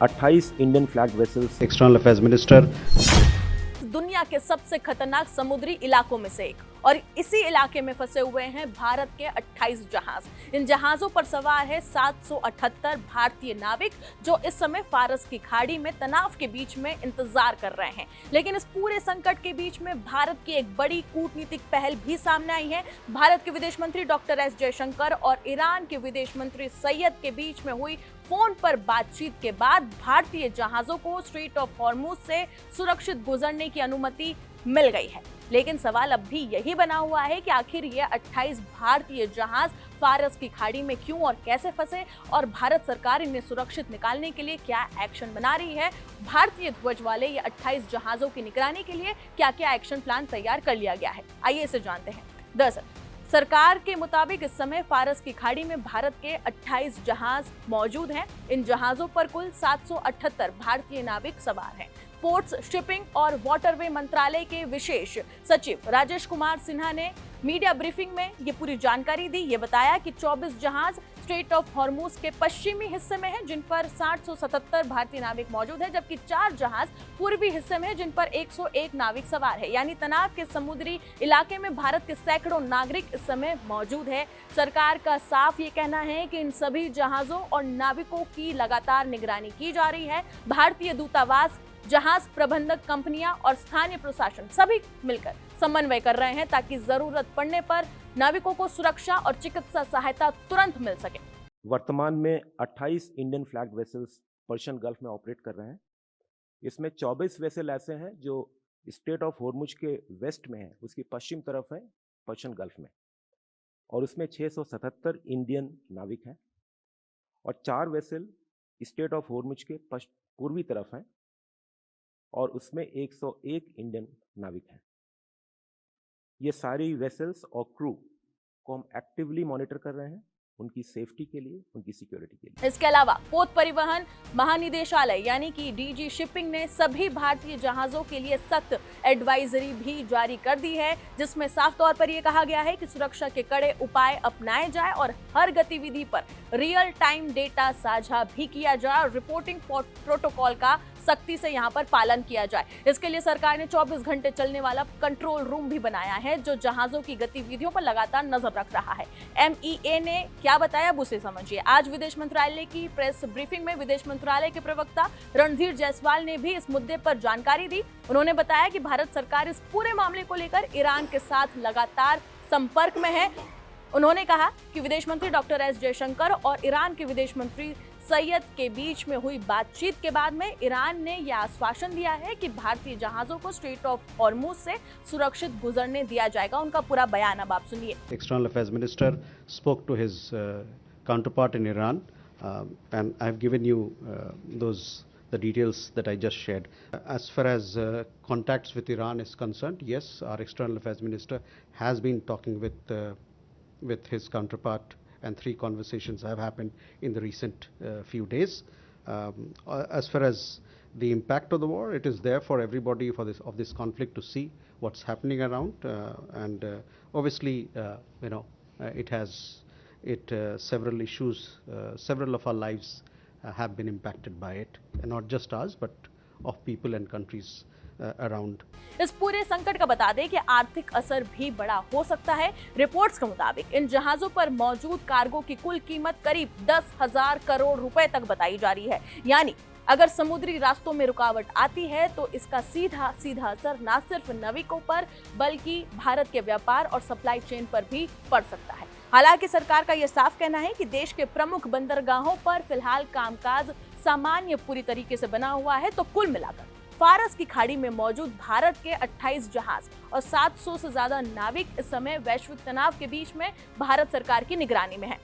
28 Indian flag vessels. External affairs minister. दुनिया के सबसे खतरनाक समुद्री इलाकों में से एक, और इसी इलाके में फंसे हुए हैं भारत के 28 जहाज। इन जहाजों पर सवार है 778 भारतीय नाविक, जो इस समय फारस की खाड़ी में तनाव के बीच में इंतजार कर रहे हैं। लेकिन इस पूरे संकट के बीच में भारत की एक बड़ी कूटनीतिक पहल भी सामने आई है। भारत के विदेश मंत्री डॉक्टर एस जयशंकर और ईरान के विदेश मंत्री सैयद के बीच में हुई फोन पर बातचीत के बाद भारतीय जहाजों को स्ट्रेट ऑफ हॉर्मुज से सुरक्षित गुजरने की अनुमति मिल गई है। लेकिन सवाल अब भी यही बना हुआ है कि आखिर ये 28 भारतीय जहाज फारस की खाड़ी में क्यों और कैसे फंसे, और भारत सरकार इन्हें सुरक्षित निकालने के लिए क्या एक्शन बना रही है। भारतीय ध्वज वाले ये 28 जहाजों की निगरानी के लिए क्या क्या एक्शन प्लान तैयार कर लिया गया है, आइए इसे जानते हैं। दरअसल सरकार के मुताबिक इस समय फारस की खाड़ी में भारत के 28 जहाज मौजूद हैं। इन जहाजों पर कुल 778 भारतीय नाविक सवार हैं। पोर्ट्स, शिपिंग और वाटरवे मंत्रालय के विशेष सचिव राजेश कुमार सिन्हा ने मीडिया ब्रीफिंग में ये पूरी जानकारी दी। ये बताया कि 24 जहाज स्ट्रेट ऑफ हॉर्मुज के पश्चिमी हिस्से में हैं, जिन पर 777 भारतीय नाविक मौजूद हैं, जबकि 4 जहाज पूर्वी हिस्से में हैं, जिन पर 101 नाविक सवार है। यानी तनाव के समुद्री इलाके में भारत के सैकड़ों नागरिक इस समय मौजूद है। सरकार का साफ ये कहना है कि इन सभी जहाजों और नाविकों की लगातार निगरानी की जा रही है। भारतीय दूतावास, जहाज प्रबंधक कंपनियां और स्थानीय प्रशासन सभी मिलकर समन्वय कर रहे हैं, ताकि जरूरत पड़ने पर नाविकों को सुरक्षा और चिकित्सा सहायता तुरंत मिल सके। वर्तमान में 28 Indian flag vessels Persian gulf में ऑपरेट कर रहे हैं। इसमें 24 वेसल ऐसे हैं जो स्ट्रेट ऑफ हॉर्मुज के वेस्ट में है, उसकी पश्चिम तरफ है पर्शियन गल्फ में, और उसमें 677 इंडियन नाविक हैं, और 4 वेसल स्ट्रेट ऑफ हॉर्मुज के पूर्वी तरफ हैं, और उसमें 101 इंडियन नाविक हैं। ये सारी वेसल्स और क्रू को हम एक्टिवली मॉनिटर कर रहे हैं, उनकी सेफ्टी के लिए, उनकी सिक्योरिटी के लिए। इसके अलावा पोत परिवहन महानिदेशालय यानी कि डीजी शिपिंग ने सभी भारतीय जहाजों के लिए सख्त एडवाइजरी भी जारी कर दी है, जिसमें साफ तौर पर यह कहा गया है कि सुरक्षा के कड़े उपाय अपनाए जाए और हर गतिविधि पर रियल टाइम डेटा साझा भी किया जाए और रिपोर्टिंग प्रोटोकॉल का सख्ती से यहाँ पर पालन किया जाए। इसके लिए सरकार ने 24 घंटे चलने वाला कंट्रोल रूम भी बनाया है, जो जहाजों की गतिविधियों पर लगातार नजर रख रहा है। MEA ने क्या बताया, अब उसे समझिए। आज विदेश मंत्रालय की प्रेस ब्रीफिंग में विदेश मंत्रालय के प्रवक्ता रणधीर जायसवाल ने भी इस मुद्दे पर जानकारी दी। उन्होंने बताया कि भारत सरकार इस पूरे मामले को लेकर ईरान के साथ लगातार संपर्क में है। उन्होंने कहा कि विदेश मंत्री डॉक्टर एस जयशंकर और ईरान के विदेश मंत्री सैयद के बीच में हुई बातचीत के बाद में ईरान ने यह आश्वासन दिया है कि भारतीय जहाजों को स्ट्रेट ऑफ हॉर्मुज से सुरक्षित गुजरने दिया जाएगा। उनका पूरा बयान अब आप सुनिए। External Affairs Minister spoke to his counterpart in Iran, and I have given you the details that I just shared. As far as contacts with Iran is concerned, yes, our External Affairs Minister has been talking with his counterpart, and 3 conversations have happened in the recent few days. As far as the impact of the war, it is there for everybody of this conflict to see what's happening around, and obviously several issues, several of our lives have been impacted by it, and not just ours but of people and countries around. इस पूरे संकट का बता दें कि आर्थिक असर भी बड़ा हो सकता है। रिपोर्ट्स के मुताबिक इन जहाजों पर मौजूद कार्गो की कुल कीमत करीब 10,000 करोड़ रुपए तक बताई जा रही है। यानी अगर समुद्री रास्तों में रुकावट आती है तो इसका सीधा असर न सिर्फ नाविकों पर बल्कि भारत के व्यापार और सप्लाई चेन पर भी पड़ सकता है। हालांकि सरकार का यह साफ कहना है कि देश के प्रमुख बंदरगाहों पर फिलहाल कामकाज सामान्य पूरी तरीके से बना हुआ है। तो कुल मिलाकर फारस की खाड़ी में मौजूद भारत के 28 जहाज और 700 से ज्यादा नाविक इस समय वैश्विक तनाव के बीच में भारत सरकार की निगरानी में है।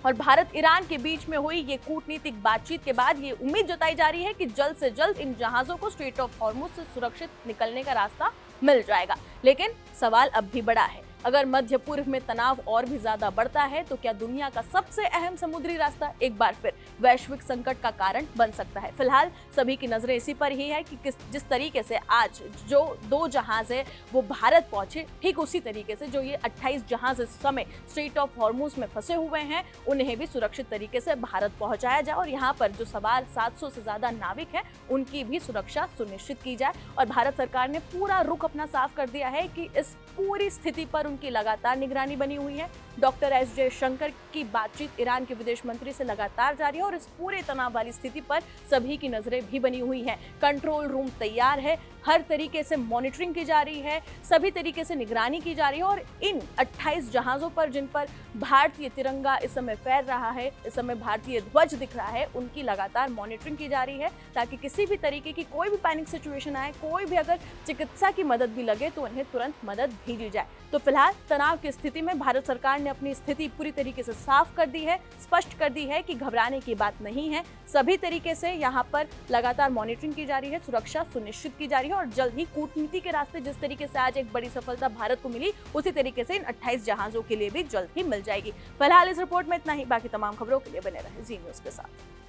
और भारत ईरान के बीच में हुई ये कूटनीतिक बातचीत के बाद ये उम्मीद जताई जा रही है कि जल्द से जल्द इन जहाजों को स्ट्रेट ऑफ हॉर्मुज से सुरक्षित निकलने का रास्ता मिल जाएगा। लेकिन सवाल अब भी बड़ा है, अगर मध्य पूर्व में तनाव और भी ज्यादा बढ़ता है तो क्या दुनिया का सबसे अहम समुद्री रास्ता एक बार फिर वैश्विक संकट का कारण बन सकता है? फिलहाल सभी की नजरें इसी पर ही है कि जिस तरीके से आज जो 2 जहाज है वो भारत पहुंचे, ठीक उसी तरीके से जो ये 28 जहाज इस समय स्ट्रेट ऑफ हॉर्मुज में फंसे हुए हैं उन्हें भी सुरक्षित तरीके से भारत पहुंचाया जाए और यहाँ पर जो सवार 700 से ज्यादा नाविक हैं उनकी भी सुरक्षा सुनिश्चित की जाए। और भारत सरकार ने पूरा रुख अपना साफ कर दिया है कि इस पूरी स्थिति पर उनकी लगातार निगरानी बनी हुई है। डॉक्टर एस जयशंकर की बातचीत ईरान के विदेश मंत्री से लगातार जारी है और इस पूरे तनाव वाली स्थिति पर सभी की नजरें भी बनी हुई हैं। कंट्रोल रूम तैयार है, हर तरीके से मॉनिटरिंग की जा रही है, सभी तरीके से निगरानी की जा रही है और इन 28 जहाजों पर जिन पर भारतीय तिरंगा इस समय फहर रहा है, इस समय भारतीय ध्वज दिख रहा है, उनकी लगातार मॉनिटरिंग की जा रही है ताकि किसी भी तरीके की कोई भी पैनिक सिचुएशन आए, कोई भी अगर चिकित्सा की मदद भी लगे तो उन्हें तुरंत मदद भेजी जाए। तो फिलहाल तनाव की स्थिति में भारत सरकार ने अपनी स्थिति पूरी तरीके से साफ कर दी है, स्पष्ट कर दी है कि घबराने की बात नहीं है। सभी तरीके से यहाँ पर लगातार मॉनिटरिंग की जा रही है, सुरक्षा सुनिश्चित की जा रही है और जल्द ही कूटनीति के रास्ते जिस तरीके से आज एक बड़ी सफलता भारत को मिली उसी तरीके से इन 28 जहाजों के लिए भी जल्द ही मिल जाएगी। फिलहाल इस रिपोर्ट में इतना ही, बाकी तमाम खबरों के लिए बने रहे जी न्यूज़ के साथ।